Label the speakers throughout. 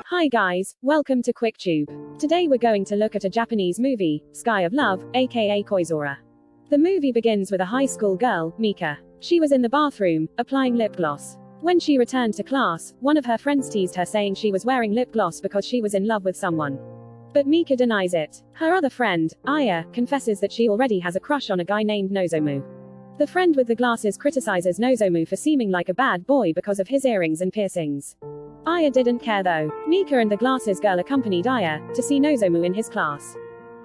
Speaker 1: Hi guys, welcome to QuickTube. Today we're going to look at a Japanese movie, Sky of Love, aka Koizora. The movie begins with a high school girl, Mika. She was in the bathroom, applying lip gloss. When she returned to class, one of her friends teased her saying she was wearing lip gloss because she was in love with someone. But Mika denies it. Her other friend, Aya, confesses that she already has a crush on a guy named Nozomu. The friend with the glasses criticizes Nozomu for seeming like a bad boy because of his earrings and piercings. Aya didn't care though. Mika and the glasses girl accompanied Aya to see Nozomu in his class.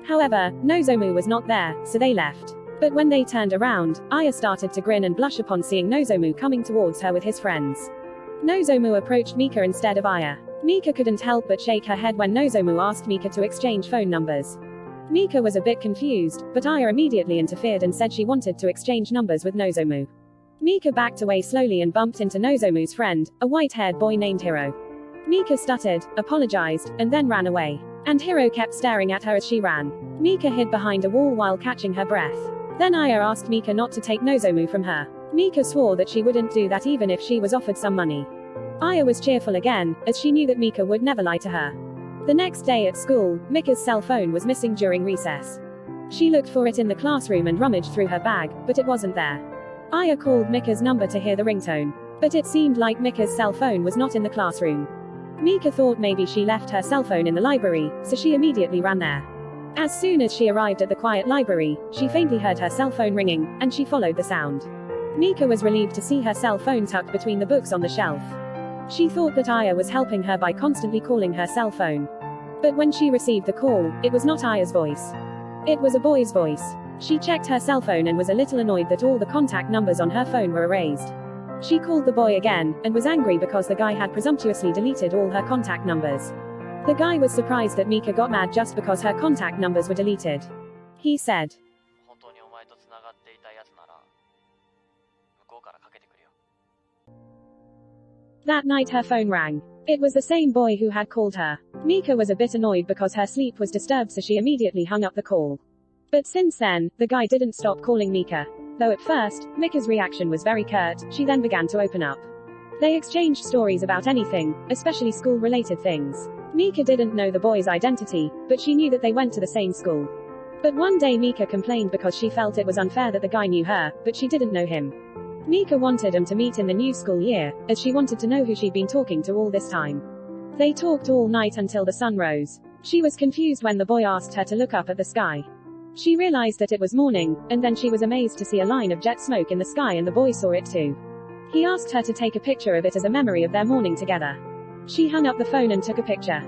Speaker 1: However, Nozomu was not there, so they left. But when they turned around, Aya started to grin and blush upon seeing Nozomu coming towards her with his friends. Nozomu approached Mika instead of Aya. Mika couldn't help but shake her head when Nozomu asked Mika to exchange phone numbers. Mika was a bit confused, but Aya immediately interfered and said she wanted to exchange numbers with Nozomu. Mika backed away slowly and bumped into Nozomu's friend, a white-haired boy named Hiro. Mika stuttered, apologized, and then ran away. And Hiro kept staring at her as she ran. Mika hid behind a wall while catching her breath. Then Aya asked Mika not to take Nozomu from her. Mika swore that she wouldn't do that even if she was offered some money. Aya was cheerful again, as she knew that Mika would never lie to her. The next day at school, Mika's cell phone was missing during recess. She looked for it in the classroom and rummaged through her bag, but it wasn't there. Aya called Mika's number to hear the ringtone. But it seemed like Mika's cell phone was not in the classroom. Mika thought maybe she left her cell phone in the library, so she immediately ran there. As soon as she arrived at the quiet library, she faintly heard her cell phone ringing, and she followed the sound. Mika was relieved to see her cell phone tucked between the books on the shelf. She thought that Aya was helping her by constantly calling her cell phone. But when she received the call, it was not Aya's voice. It was a boy's voice. She checked her cell phone and was a little annoyed that all the contact numbers on her phone were erased. She called the boy again, and was angry because the guy had presumptuously deleted all her contact numbers. The guy was surprised that Mika got mad just because her contact numbers were deleted. He said, That night her phone rang. It was the same boy who had called her. Mika was a bit annoyed because her sleep was disturbed, so she immediately hung up the call. But since then, the guy didn't stop calling Mika. Though at first, Mika's reaction was very curt, she then began to open up. They exchanged stories about anything, especially school-related things. Mika didn't know the boy's identity, but she knew that they went to the same school. But one day Mika complained because she felt it was unfair that the guy knew her, but she didn't know him. Mika wanted them to meet in the new school year, as she wanted to know who she'd been talking to all this time. They talked all night until the sun rose. She was confused when the boy asked her to look up at the sky. She realized that it was morning, and then she was amazed to see a line of jet smoke in the sky, and the boy saw it too. He asked her to take a picture of it as a memory of their morning together. She hung up the phone and took a picture.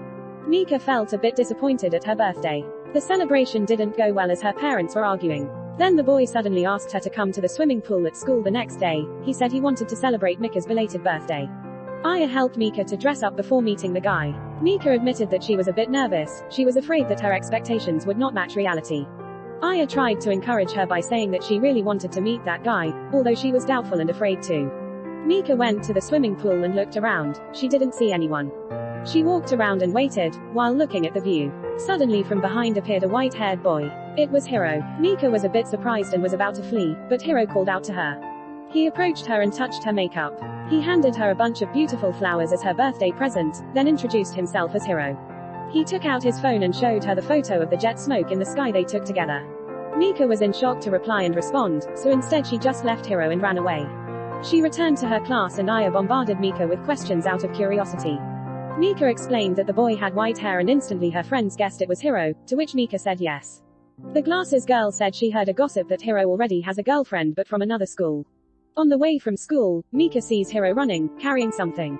Speaker 1: Mika felt a bit disappointed at her birthday. The celebration didn't go well as her parents were arguing. Then the boy suddenly asked her to come to the swimming pool at school the next day. He said he wanted to celebrate Mika's belated birthday. Aya helped Mika to dress up before meeting the guy. Mika admitted that she was a bit nervous. She was afraid that her expectations would not match reality. Aya tried to encourage her by saying that she really wanted to meet that guy, although she was doubtful and afraid too. Mika went to the swimming pool and looked around. She didn't see anyone. She walked around and waited, while looking at the view. Suddenly from behind appeared a white-haired boy. It was Hiro. Mika was a bit surprised and was about to flee, but Hiro called out to her. He approached her and touched her makeup. He handed her a bunch of beautiful flowers as her birthday present, then introduced himself as Hiro. He took out his phone and showed her the photo of the jet smoke in the sky they took together. Mika was in shock to reply and respond, so instead she just left Hiro and ran away. She returned to her class and Aya bombarded Mika with questions out of curiosity. Mika explained that the boy had white hair and instantly her friends guessed it was Hiro, to which Mika said yes. The glasses girl said she heard a gossip that Hiro already has a girlfriend but from another school. On the way from school, Mika sees Hiro running, carrying something.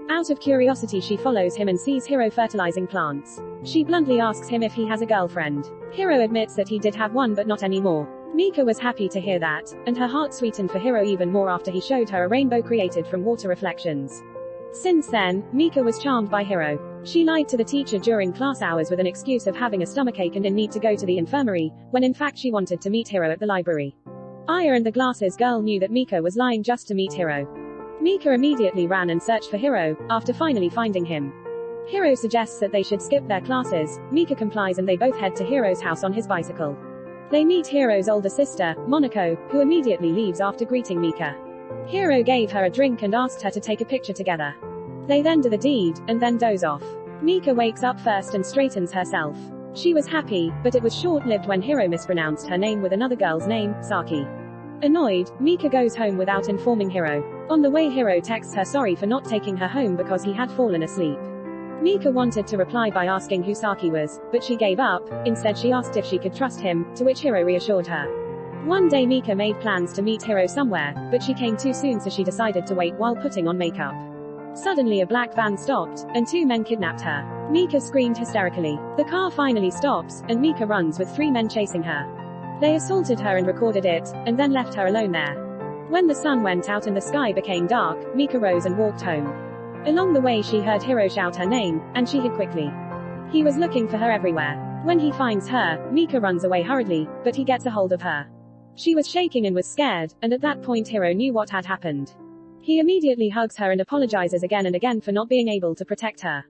Speaker 1: Out of curiosity she follows him and sees Hiro fertilizing plants. She bluntly asks him if he has a girlfriend. Hiro admits that he did have one but not anymore. Mika was happy to hear that, and her heart sweetened for Hiro even more after he showed her a rainbow created from water reflections. Since then, Mika was charmed by Hiro. She lied to the teacher during class hours with an excuse of having a stomachache and in need to go to the infirmary, when in fact she wanted to meet Hiro at the library. Aya and the glasses girl knew that Mika was lying just to meet Hiro. Mika immediately ran and searched for Hiro, after finally finding him. Hiro suggests that they should skip their classes. Mika complies and they both head to Hiro's house on his bicycle. They meet Hiro's older sister, Monako, who immediately leaves after greeting Mika. Hiro gave her a drink and asked her to take a picture together. They then do the deed, and then doze off. Mika wakes up first and straightens herself. She was happy, but it was short-lived when Hiro mispronounced her name with another girl's name, Saki. Annoyed, Mika goes home without informing Hiro. On the way, Hiro texts her sorry for not taking her home because he had fallen asleep. Mika wanted to reply by asking who Saki was, but she gave up. Instead, she asked if she could trust him, to which Hiro reassured her. One day Mika made plans to meet Hiro somewhere, but she came too soon, so she decided to wait while putting on makeup. Suddenly a black van stopped, and 2 men kidnapped her. Mika screamed hysterically. The car finally stops, and Mika runs with 3 men chasing her. They assaulted her and recorded it, and then left her alone there. When the sun went out and the sky became dark, Mika rose and walked home. Along the way she heard Hiro shout her name, and she hid quickly. He was looking for her everywhere. When he finds her, Mika runs away hurriedly, but he gets a hold of her. She was shaking and was scared, and at that point Hiro knew what had happened. He immediately hugs her and apologizes again and again for not being able to protect her.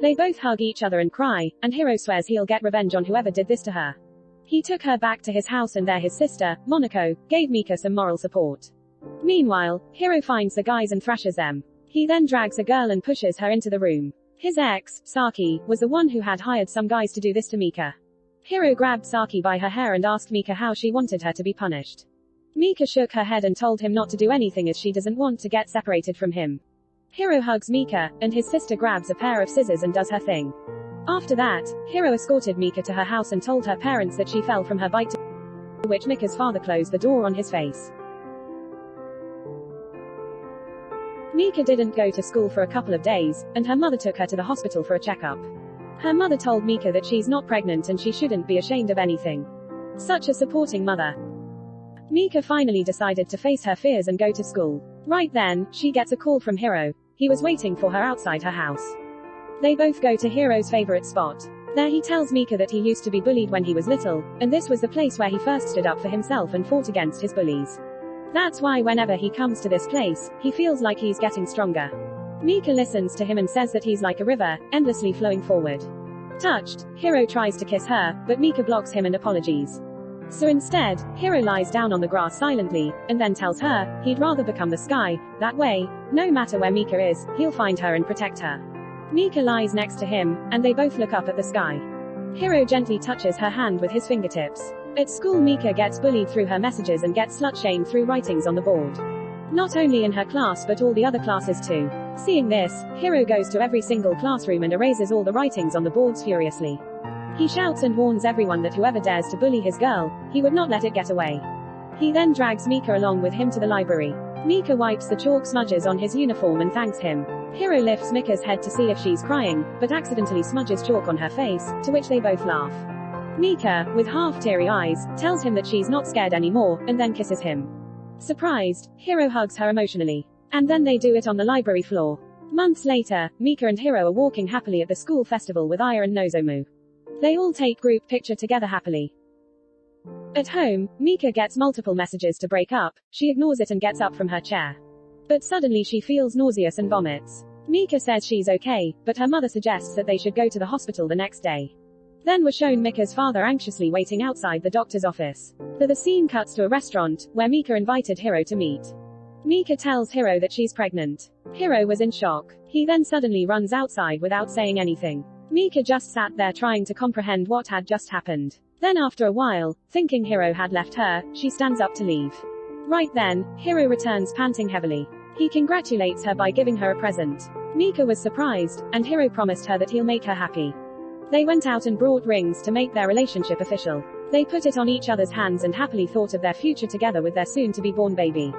Speaker 1: They both hug each other and cry, and Hiro swears he'll get revenge on whoever did this to her. He took her back to his house, and there his sister, Monako, gave Mika some moral support. Meanwhile, Hiro finds the guys and thrashes them. He then drags a girl and pushes her into the room. His ex, Saki, was the one who had hired some guys to do this to Mika. Hiro grabbed Saki by her hair and asked Mika how she wanted her to be punished. Mika shook her head and told him not to do anything as she doesn't want to get separated from him. Hiro hugs Mika, and his sister grabs a pair of scissors and does her thing. After that, Hiro escorted Mika to her house and told her parents that she fell from her bike, to which Mika's father closed the door on his face. Mika didn't go to school for a couple of days, and her mother took her to the hospital for a checkup. Her mother told Mika that she's not pregnant and she shouldn't be ashamed of anything. Such a supporting mother. Mika finally decided to face her fears and go to school. Right then, she gets a call from Hiro. He was waiting for her outside her house. They both go to Hiro's favorite spot. There he tells Mika that he used to be bullied when he was little, and this was the place where he first stood up for himself and fought against his bullies. That's why whenever he comes to this place, he feels like he's getting stronger. Mika listens to him and says that he's like a river, endlessly flowing forward. Touched, Hiro tries to kiss her, but Mika blocks him and apologies. So instead, Hiro lies down on the grass silently, and then tells her he'd rather become the sky. That way, no matter where Mika is, he'll find her and protect her. Mika lies next to him, and they both look up at the sky. Hiro gently touches her hand with his fingertips. At school, Mika gets bullied through her messages and gets slut-shamed through writings on the board. Not only in her class but all the other classes too. Seeing this, Hiro goes to every single classroom and erases all the writings on the boards furiously. He shouts and warns everyone that whoever dares to bully his girl, he would not let it get away. He then drags Mika along with him to the library. Mika wipes the chalk smudges on his uniform and thanks him. Hiro lifts Mika's head to see if she's crying, but accidentally smudges chalk on her face, to which they both laugh. Mika, with half-teary eyes, tells him that she's not scared anymore, and then kisses him. Surprised, Hiro hugs her emotionally. And then they do it on the library floor. Months later, Mika and Hiro are walking happily at the school festival with Aya and Nozomu. They all take group picture together happily. At home, Mika gets multiple messages to break up. She ignores it and gets up from her chair. But suddenly she feels nauseous and vomits. Mika says she's okay, but her mother suggests that they should go to the hospital the next day. Then we're shown Mika's father anxiously waiting outside the doctor's office. The scene cuts to a restaurant, where Mika invited Hiro to meet. Mika tells Hiro that she's pregnant. Hiro was in shock. He then suddenly runs outside without saying anything. Mika just sat there trying to comprehend what had just happened. Then after a while, thinking Hiro had left her, she stands up to leave. Right then, Hiro returns panting heavily. He congratulates her by giving her a present. Mika was surprised, and Hiro promised her that he'll make her happy. They went out and brought rings to make their relationship official. They put it on each other's hands and happily thought of their future together with their soon-to-be-born baby.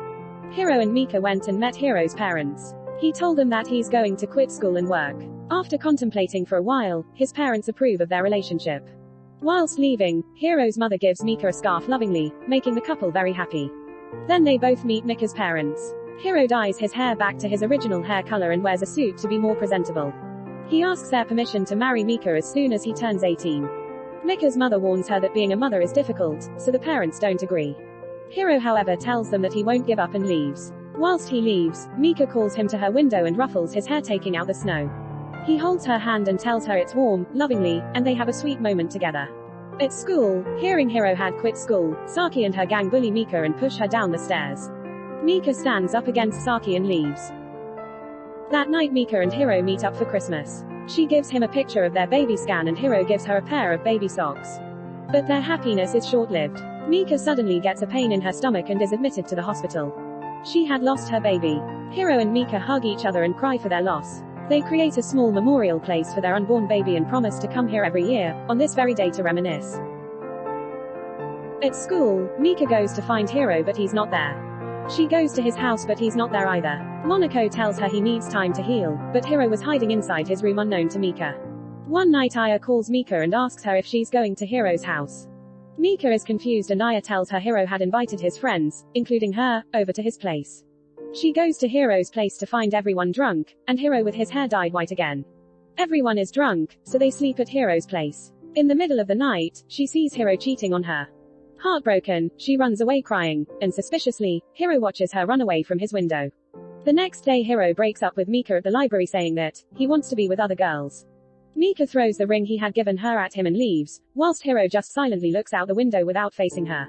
Speaker 1: Hiro and Mika went and met Hiro's parents. He told them that he's going to quit school and work. After contemplating for a while, his parents approve of their relationship. Whilst leaving, Hiro's mother gives Mika a scarf lovingly, making the couple very happy. Then they both meet Mika's parents. Hiro dyes his hair back to his original hair color and wears a suit to be more presentable. He asks their permission to marry Mika as soon as he turns 18. Mika's mother warns her that being a mother is difficult, so the parents don't agree. Hiro however tells them that he won't give up and leaves. Whilst he leaves, Mika calls him to her window and ruffles his hair taking out the snow. He holds her hand and tells her it's warm, lovingly, and they have a sweet moment together. At school, hearing Hiro had quit school, Saki and her gang bully Mika and push her down the stairs. Mika stands up against Saki and leaves. That night Mika and Hiro meet up for Christmas. She gives him a picture of their baby scan and Hiro gives her a pair of baby socks. But their happiness is short-lived. Mika suddenly gets a pain in her stomach and is admitted to the hospital. She had lost her baby. Hiro and Mika hug each other and cry for their loss. They create a small memorial place for their unborn baby and promise to come here every year, on this very day to reminisce. At school, Mika goes to find Hiro but he's not there. She goes to his house but he's not there either. Monaco tells her he needs time to heal, but Hiro was hiding inside his room unknown to Mika. One night Aya calls Mika and asks her if she's going to Hiro's house. Mika is confused and Aya tells her Hiro had invited his friends, including her, over to his place. She goes to Hiro's place to find everyone drunk, and Hiro with his hair dyed white again. Everyone is drunk, so they sleep at Hiro's place. In the middle of the night, she sees Hiro cheating on her. Heartbroken, she runs away crying, and suspiciously, Hiro watches her run away from his window. The next day Hiro breaks up with Mika at the library saying that he wants to be with other girls. Mika throws the ring he had given her at him and leaves, whilst Hiro just silently looks out the window without facing her.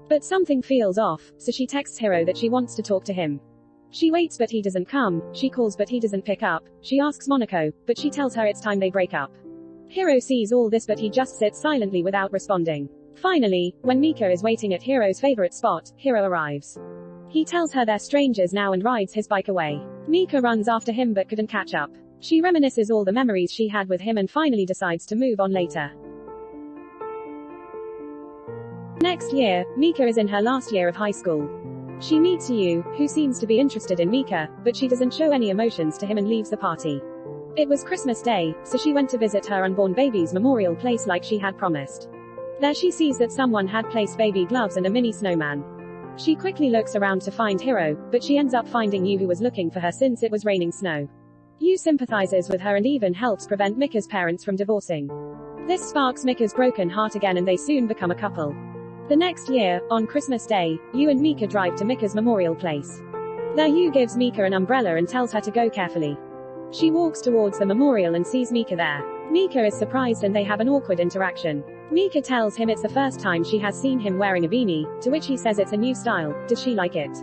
Speaker 1: But something feels off, so she texts Hiro that she wants to talk to him. She waits but he doesn't come, she calls but he doesn't pick up, she asks Monaco, but she tells her it's time they break up. Hiro sees all this but he just sits silently without responding. Finally, when Mika is waiting at Hiro's favorite spot, Hiro arrives. He tells her they're strangers now and rides his bike away. Mika runs after him but couldn't catch up. She reminisces all the memories she had with him and finally decides to move on later. Next year, Mika is in her last year of high school. She meets Yu, who seems to be interested in Mika, but she doesn't show any emotions to him and leaves the party. It was Christmas Day, so she went to visit her unborn baby's memorial place like she had promised. There she sees that someone had placed baby gloves and a mini snowman. She quickly looks around to find Hiro, but she ends up finding Yu who was looking for her since it was raining snow. Yu sympathizes with her and even helps prevent Mika's parents from divorcing. This sparks Mika's broken heart again and they soon become a couple. The next year, on Christmas Day, Yu and Mika drive to Mika's memorial place. There Yu gives Mika an umbrella and tells her to go carefully. She walks towards the memorial and sees Mika there. Mika is surprised and they have an awkward interaction. Mika tells him it's the first time she has seen him wearing a beanie, to which he says it's a new style, does she like it?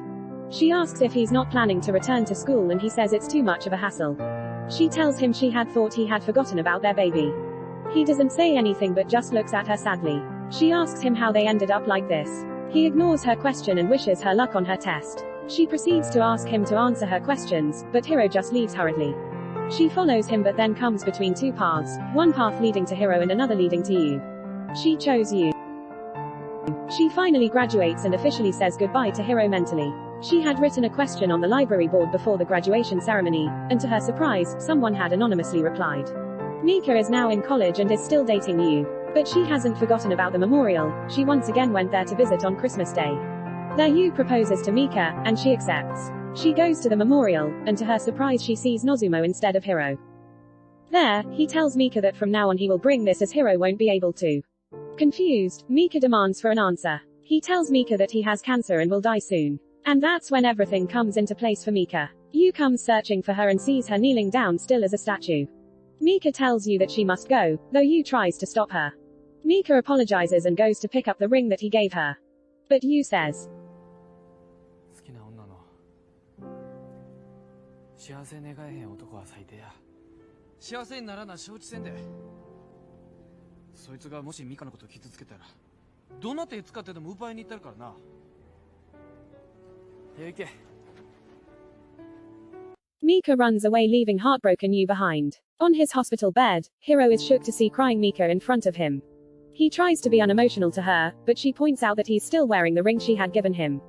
Speaker 1: She asks if he's not planning to return to school and he says it's too much of a hassle. She tells him she had thought he had forgotten about their baby. He doesn't say anything but just looks at her sadly. She asks him how they ended up like this. He ignores her question and wishes her luck on her test. She proceeds to ask him to answer her questions, but Hiro just leaves hurriedly. She follows him but then comes between two paths, one path leading to Hiro and another leading to Yu. She chose Yu. She finally graduates and officially says goodbye to Hiro mentally. She had written a question on the library board before the graduation ceremony, and to her surprise, someone had anonymously replied. Mika is now in college and is still dating Yu. But she hasn't forgotten about the memorial, she once again went there to visit on Christmas Day. There Yu proposes to Mika, and she accepts. She goes to the memorial, and to her surprise she sees Nozumo instead of Hiro. There, he tells Mika that from now on he will bring this as Hiro won't be able to. Confused, Mika demands for an answer. He tells Mika that he has cancer and will die soon. And that's when everything comes into place for Mika. Yu comes searching for her and sees her kneeling down still as a statue. Mika tells Yu that she must go, though Yu tries to stop her. Mika apologizes and goes to pick up the ring that he gave her. But Yu says,
Speaker 2: 好きな女の幸せ願えへん男は最低や。幸せにならな承知せんで。そいつがもしミカのこと傷つけたら、どんな手使ってでも奪いに行ったるからな。行け。
Speaker 1: Mika runs away leaving heartbroken Yu behind. On his hospital bed, Hiro is shook to see crying Mika in front of him. He tries to be unemotional to her, but she points out that he's still wearing the ring she had given him.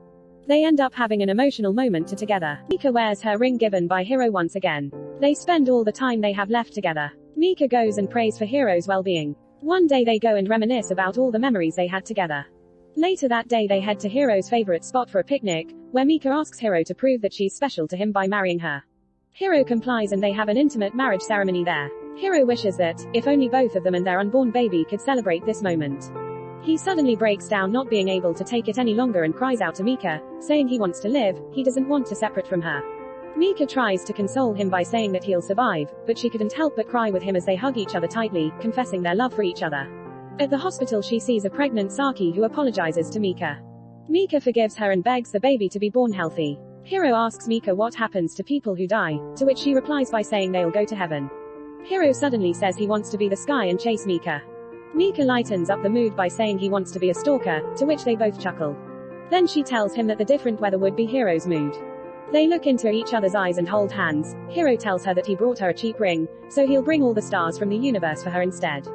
Speaker 1: They end up having an emotional moment together. Mika wears her ring given by Hiro once again. They spend all the time they have left together. Mika goes and prays for Hiro's well-being. One day they go and reminisce about all the memories they had together. Later that day they head to Hiro's favorite spot for a picnic, where Mika asks Hiro to prove that she's special to him by marrying her. Hiro complies and they have an intimate marriage ceremony there. Hiro wishes that, if only both of them and their unborn baby could celebrate this moment. He suddenly breaks down not being able to take it any longer and cries out to Mika, saying he wants to live, he doesn't want to separate from her. Mika tries to console him by saying that he'll survive, but she couldn't help but cry with him as they hug each other tightly, confessing their love for each other. At the hospital she sees a pregnant Saki who apologizes to Mika. Mika forgives her and begs the baby to be born healthy. Hiro asks Mika what happens to people who die, to which she replies by saying they'll go to heaven. Hiro suddenly says he wants to be the sky and chase Mika. Mika lightens up the mood by saying he wants to be a stalker, to which they both chuckle. Then she tells him that the different weather would be Hiro's mood. They look into each other's eyes and hold hands. Hiro tells her that he brought her a cheap ring, so he'll bring all the stars from the universe for her instead.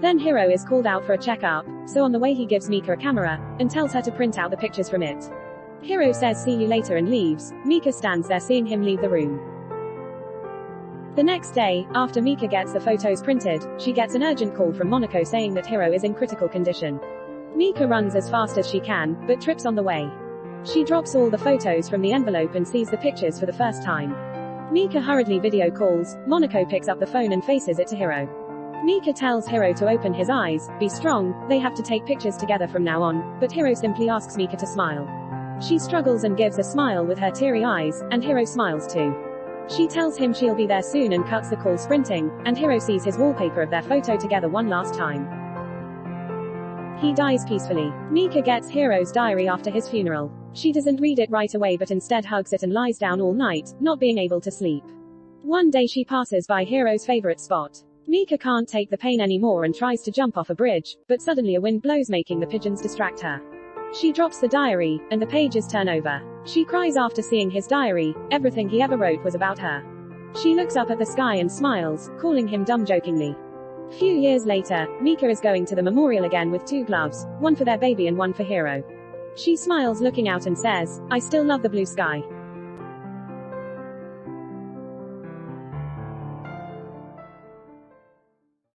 Speaker 1: Then Hiro is called out for a checkup, so on the way he gives Mika a camera, and tells her to print out the pictures from it. Hiro says see you later and leaves. Mika stands there seeing him leave the room. The next day, after Mika gets the photos printed, she gets an urgent call from Monaco saying that Hiro is in critical condition. Mika runs as fast as she can, but trips on the way. She drops all the photos from the envelope and sees the pictures for the first time. Mika hurriedly video calls. Monaco picks up the phone and faces it to Hiro. Mika tells Hiro to open his eyes, be strong, they have to take pictures together from now on, but Hiro simply asks Mika to smile. She struggles and gives a smile with her teary eyes, and Hiro smiles too. She tells him she'll be there soon and cuts the call sprinting, and Hiro sees his wallpaper of their photo together one last time. He dies peacefully. Mika gets Hiro's diary after his funeral. She doesn't read it right away but instead hugs it and lies down all night, not being able to sleep. One day she passes by Hiro's favorite spot. Mika can't take the pain anymore and tries to jump off a bridge, but suddenly a wind blows making the pigeons distract her. She drops the diary, and the pages turn over. She cries after seeing his diary. Everything he ever wrote was about her. She looks up at the sky and smiles, calling him dumb jokingly. Few years later, Mika is going to the memorial again with 2 gloves, one for their baby and one for Hiro. She smiles looking out and says, I still love the blue sky.